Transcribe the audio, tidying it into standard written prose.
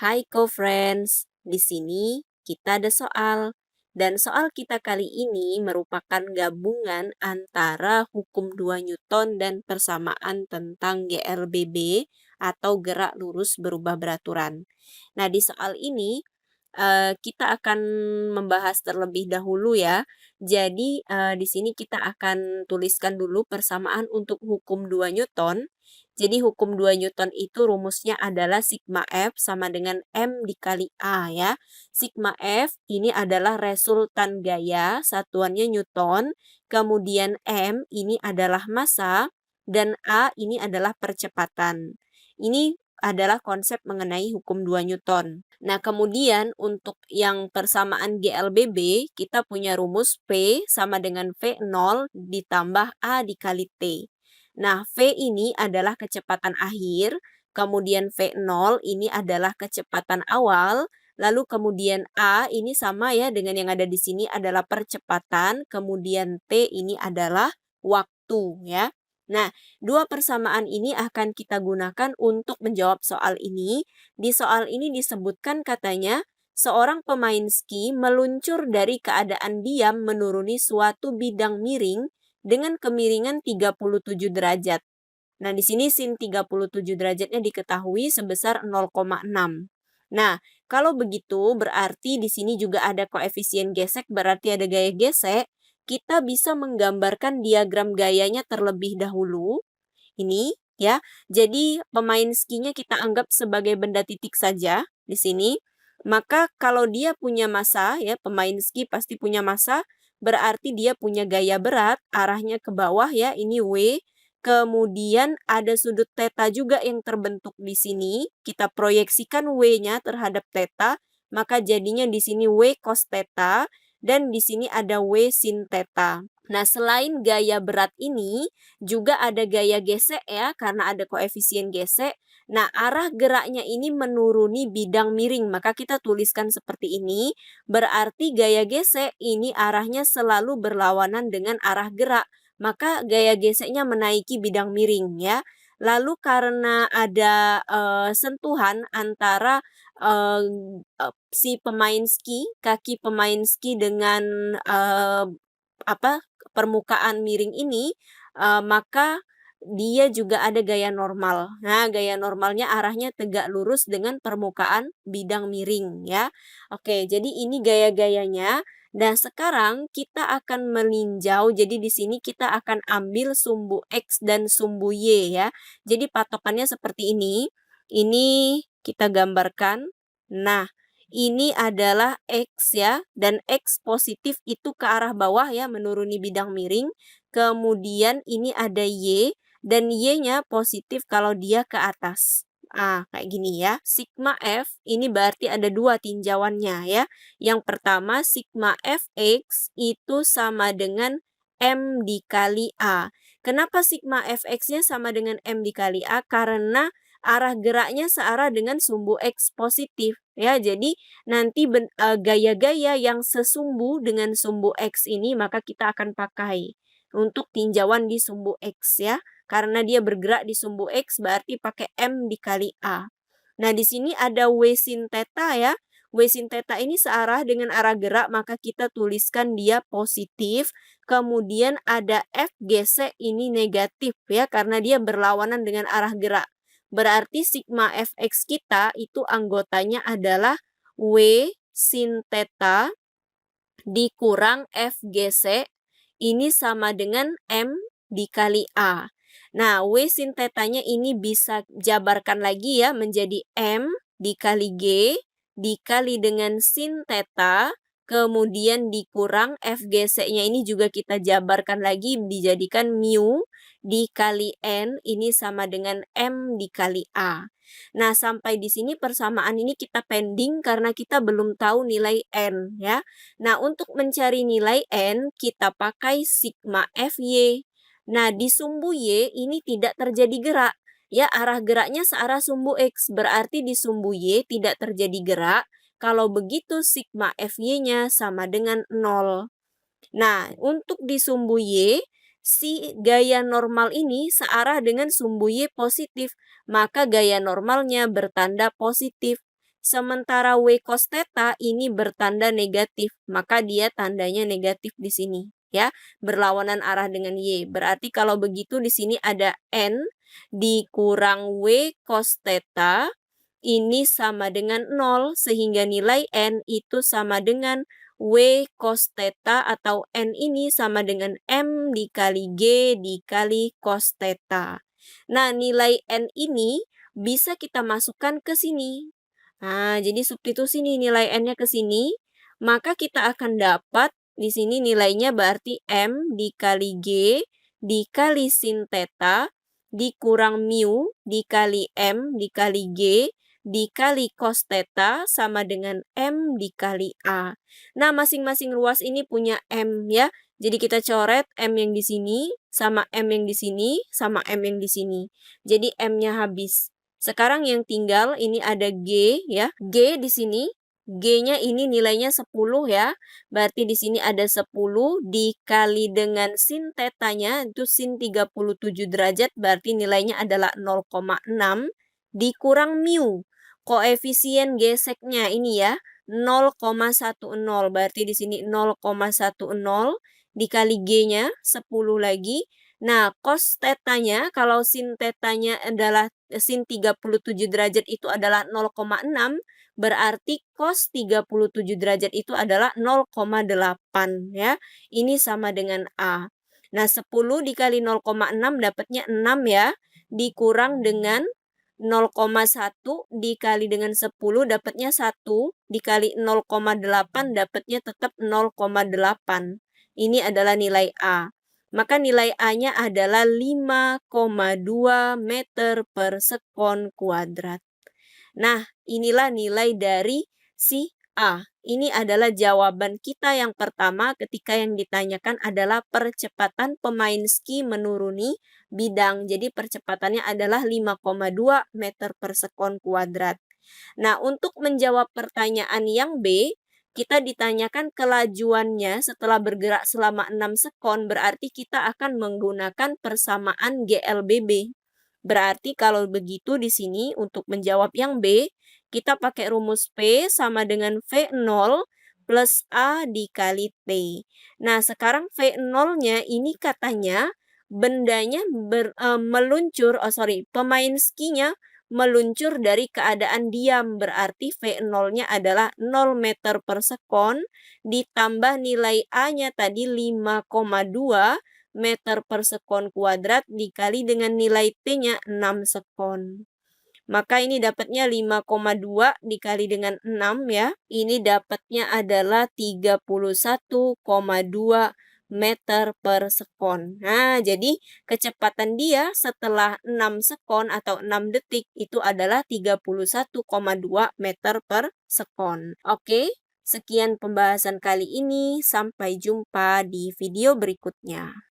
Hai co-friends, di sini kita ada soal. Dan soal kita kali ini merupakan gabungan antara hukum 2 Newton dan persamaan tentang GLBB atau gerak lurus berubah beraturan. Nah, di soal ini kita akan membahas terlebih dahulu ya. Jadi, di sini kita akan tuliskan dulu persamaan untuk hukum 2 Newton. Jadi hukum 2 Newton itu rumusnya adalah sigma F sama dengan M dikali A ya. Sigma F ini adalah resultan gaya, satuannya Newton, kemudian M ini adalah massa, dan A ini adalah percepatan. Ini adalah konsep mengenai hukum 2 Newton. Nah, kemudian untuk yang persamaan GLBB, kita punya rumus P sama dengan V0 ditambah A dikali T. Nah, V ini adalah kecepatan akhir, kemudian V0 ini adalah kecepatan awal, lalu kemudian A ini sama ya dengan yang ada di sini adalah percepatan, kemudian T ini adalah waktu ya. Nah, dua persamaan ini akan kita gunakan untuk menjawab soal ini. Di soal ini disebutkan katanya, seorang pemain ski meluncur dari keadaan diam menuruni suatu bidang miring dengan kemiringan 37 derajat. Nah, di sini sin 37 derajatnya diketahui sebesar 0,6. Nah, kalau begitu berarti di sini juga ada koefisien gesek, berarti ada gaya gesek. Kita bisa menggambarkan diagram gayanya terlebih dahulu. Ini ya. Jadi pemain skinya kita anggap sebagai benda titik saja di sini. Maka kalau dia punya massa ya, pemain ski pasti punya massa, berarti dia punya gaya berat arahnya ke bawah ya, ini W. Kemudian ada sudut theta juga yang terbentuk di sini. Kita proyeksikan W-nya terhadap theta, maka jadinya di sini W cos theta dan di sini ada W sin theta. Nah, selain gaya berat ini, juga ada gaya gesek ya, karena ada koefisien gesek. Nah, arah geraknya ini menuruni bidang miring, maka kita tuliskan seperti ini. Berarti gaya gesek ini arahnya selalu berlawanan dengan arah gerak, maka gaya geseknya menaiki bidang miring ya. Lalu karena ada sentuhan antara si pemain ski, kaki pemain ski dengan permukaan miring ini, maka dia juga ada gaya normal. Nah, gaya normalnya arahnya tegak lurus dengan permukaan bidang miring ya. Oke, jadi ini gaya-gayanya. Dan sekarang kita akan meninjau, jadi di sini kita akan ambil sumbu X dan sumbu Y ya. Jadi patokannya seperti ini. Ini kita gambarkan. Nah, ini adalah X ya, dan X positif itu ke arah bawah ya, menuruni bidang miring. Kemudian ini ada Y, dan Y-nya positif kalau dia ke atas. Kayak gini ya. Sigma F ini berarti ada dua tinjauannya ya. Yang pertama, sigma Fx itu sama dengan M dikali A. Kenapa sigma Fx-nya sama dengan M dikali A? Karena arah geraknya searah dengan sumbu X positif. Ya, jadi nanti gaya-gaya yang sesumbu dengan sumbu X ini maka kita akan pakai untuk tinjauan di sumbu X ya. Karena dia bergerak di sumbu X berarti pakai M dikali A. Nah, di sini ada W sin theta ya. W sin theta ini searah dengan arah gerak maka kita tuliskan dia positif. Kemudian ada F gesek ini negatif ya karena dia berlawanan dengan arah gerak. Berarti sigma Fx kita itu anggotanya adalah W sin theta dikurang F gesek ini sama dengan M dikali A. Nah, W sin tetanya ini bisa jabarkan lagi ya menjadi M dikali G dikali dengan sin theta, kemudian dikurang F gesek-nya ini juga kita jabarkan lagi dijadikan mu dikali N ini sama dengan M dikali A. Nah, sampai di sini persamaan ini kita pending karena kita belum tahu nilai N ya. Nah, untuk mencari nilai N, kita pakai sigma Fy. Nah, di sumbu Y ini tidak terjadi gerak. Ya, arah geraknya searah sumbu X, berarti di sumbu Y tidak terjadi gerak. Kalau begitu, sigma Fy-nya sama dengan 0. Nah, untuk di sumbu Y, si gaya normal ini searah dengan sumbu Y positif, maka gaya normalnya bertanda positif. Sementara W cos theta ini bertanda negatif, maka dia tandanya negatif di sini, ya. Berlawanan arah dengan Y. Berarti kalau begitu di sini ada N dikurang W cos theta ini sama dengan 0, sehingga nilai N itu sama dengan W cos theta atau N ini sama dengan M dikali G dikali cos theta. Nah, nilai N ini bisa kita masukkan ke sini. Nah, jadi substitusi nih nilai N-nya ke sini, maka kita akan dapat di sini nilainya berarti M dikali G dikali sin theta dikurang mu dikali M dikali G dikali cos theta sama dengan M dikali A. Nah, masing-masing ruas ini punya M ya. Jadi kita coret M yang di sini sama M yang di sini sama M yang di sini. Jadi M-nya habis. Sekarang yang tinggal ini ada G ya. G di sini, G-nya ini nilainya 10 ya. Berarti di sini ada 10 dikali dengan sin tetanya itu sin 37 derajat berarti nilainya adalah 0,6 dikurang mu. Koefisien geseknya ini ya 0,10 berarti di sini 0,10 dikali G-nya 10 lagi. Nah, cos tetanya kalau sin tetanya adalah sin 37 derajat itu adalah 0,6 berarti cos 37 derajat itu adalah 0,8 ya. Ini sama dengan A. Nah, 10 dikali 0,6 dapatnya 6 ya. Dikurang dengan 0,1 dikali dengan 10 dapatnya 1, dikali 0,8 dapatnya tetap 0,8. Ini adalah nilai A. Maka nilai A-nya adalah 5,2 meter per sekon kuadrat. Nah, inilah nilai dari si A. Ini adalah jawaban kita yang pertama ketika yang ditanyakan adalah percepatan pemain ski menuruni bidang. Jadi percepatannya adalah 5,2 meter per sekon kuadrat. Nah, untuk menjawab pertanyaan yang B, kita ditanyakan kelajuannya setelah bergerak selama 6 sekon, berarti kita akan menggunakan persamaan GLBB. Berarti kalau begitu di sini untuk menjawab yang B, kita pakai rumus P sama dengan V0 plus A dikali T. Nah, sekarang V0-nya ini katanya bendanya pemain skinya meluncur dari keadaan diam, berarti V0-nya adalah 0 meter per sekon, ditambah nilai A-nya tadi 5,2 meter per sekon kuadrat, dikali dengan nilai T-nya 6 sekon. Maka ini dapatnya 5,2 dikali dengan 6 ya. Ini dapatnya adalah 31,2 meter per sekon. Nah, jadi kecepatan dia setelah 6 sekon atau 6 detik itu adalah 31,2 meter per sekon. Oke, sekian pembahasan kali ini. Sampai jumpa di video berikutnya.